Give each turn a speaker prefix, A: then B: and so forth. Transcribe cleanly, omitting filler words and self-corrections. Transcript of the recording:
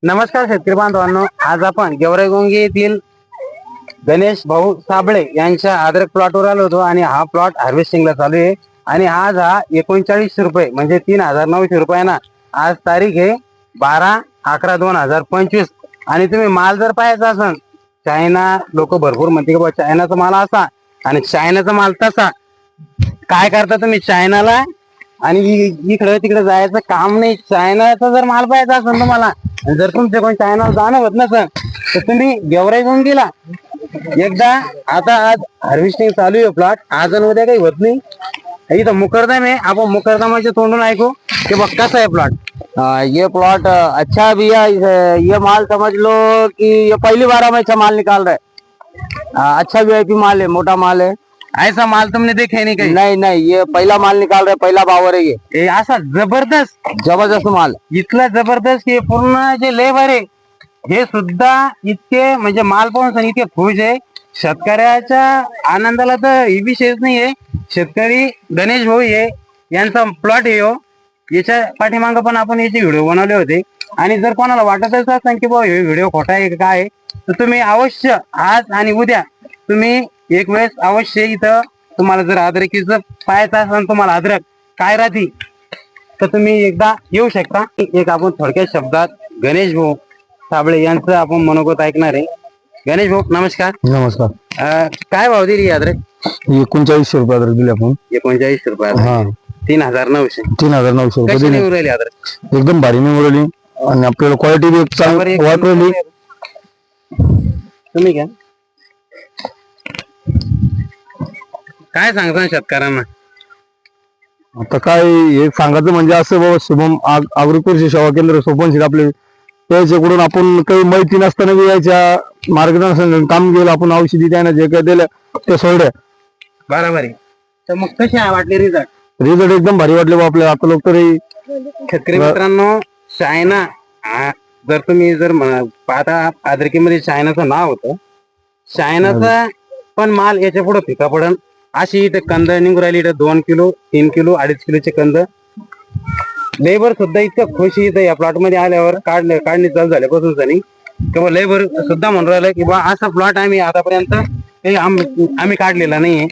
A: नमस्कार शेतकरी बांधवांनो, आज आपण गेवराईगोंगी येथील गणेश भाऊ साबळे यांच्या अद्रक प्लॉटवर आलो होतो आणि हा प्लॉट हार्वेस्टिंगला चालू आहे. आणि आज हा 3900 रुपये म्हणजे 3900 रुपयांना आज तारीख आहे 12/11/2025. आणि तुम्ही माल जर पाहायचा असेल, चायना लोक भरपूर म्हणते की बाबा चायनाचा माल असा आणि चायनाचा माल तसा. काय करता तुम्ही चायनाला आणि इकडे तिकडे जायचं काम नाही. चायनाचा जर माल पाहायचा असेल तुम्हाला, जर तुमच्या कोण चायनाला जाणं होत नसेल तर तुम्ही गेवराईगोंगीला एकदा, आता आज हार्वेस्टिंग चालू आहे प्लॉट, आज आणि उद्या काही होत नाही. इथं मुकरदम आहे, आपण मुकरदमाच्या तोंडून ऐकू की बघ कसा आहे प्लॉट.
B: ये प्लॉट अच्छा भी है। ये माल समझ लो कि ये पहली बार हम अच्छा माल निकाल रहे हैं। अच्छा वीआईपी माल है, मोटा माल है।
A: ऐसा माल तुमने देखा नहीं कहीं?
B: नहीं नहीं, ये पहला माल निकाल रहे, पहला बावर है ये
A: असा जबरदस्त
B: जबरदस्त माल।
A: इथला जबरदस्त हे पूर्ण जे लेबर आहे हे सुद्धा इतके म्हणजे माल पाहून इतके खुश आहे. शेतकऱ्याच्या आनंदाला तर ही विषयच नाहीये. शेतकरी गणेश भाऊ आहे यांचा प्लॉट आहे. याच्या पाठीमागं पण आपण याचे व्हिडिओ बनवले होते. आणि जर कोणाला वाटत असेल की बाबा हे व्हिडिओ खोटा आहे का काय, तर तुम्ही अवश्य आज आणि उद्या तुम्ही एक वेळेस अवश्य इथं, तुम्हाला जर अद्रकीचं पाहायचं असेल, तुम्हाला अद्रक काय राहते, तर तुम्ही एकदा येऊ शकता. एक आपण थोडक्यात शब्दात गणेश भाऊ साबळे यांचं आपण मनोगत ऐकणार आहे. गणेश भाऊ नमस्कार.
B: नमस्कार.
A: काय भाव दिली अद्रक?
B: 3900 रुपये अद्रक दिले आपण.
A: 3900 रुपये.
B: हा,
A: 3900.
B: 3900 रुपये
A: कशी
B: दिले.
A: निवडून राहिली अद्रक?
B: एकदम भारी निवडली आणि आपल्याला क्वालिटी बी चांगली वाटली.
A: तुम्ही घ्या. काय सांगता शेतकऱ्यांना?
B: आता काय हे सांगायचं म्हणजे असं बाबा, शुभम अग्रिकल्चर सेवा केंद्र सोपनशील आपले त्याच्याकडून आपण काही माहिती नसताना बी याच्या मार्गदर्शन काम केलं. आपण औषधी त्यानं जे काय दिलं ते सोडलं
A: बरोबर आहे. तर मग कशी वाटली रिझल्ट?
B: रिझल्ट एकदम भारी वाटले बा आपल्याला. आता लोक तरी
A: शेतकरी मित्रांनो, चायना जर तुम्ही जर पाहता अद्रकीमध्ये चायनाचं नाव होतं. चायनाचा पण माल याच्या पुढे फिका पडन. अशी इथं कंद निघून राहिली. इथं 2 किलो 3 किलो 2.5 किलोचे कंद. लेबर सुद्धा इतकं खुश इथं या प्लॉट मध्ये आल्यावर काढणी चालू झाल्यापासून झाली किंवा लेबर सुद्धा म्हणून राहिलं की बा असा प्लॉट आम्ही आतापर्यंत आम्ही काढलेला नाहीये.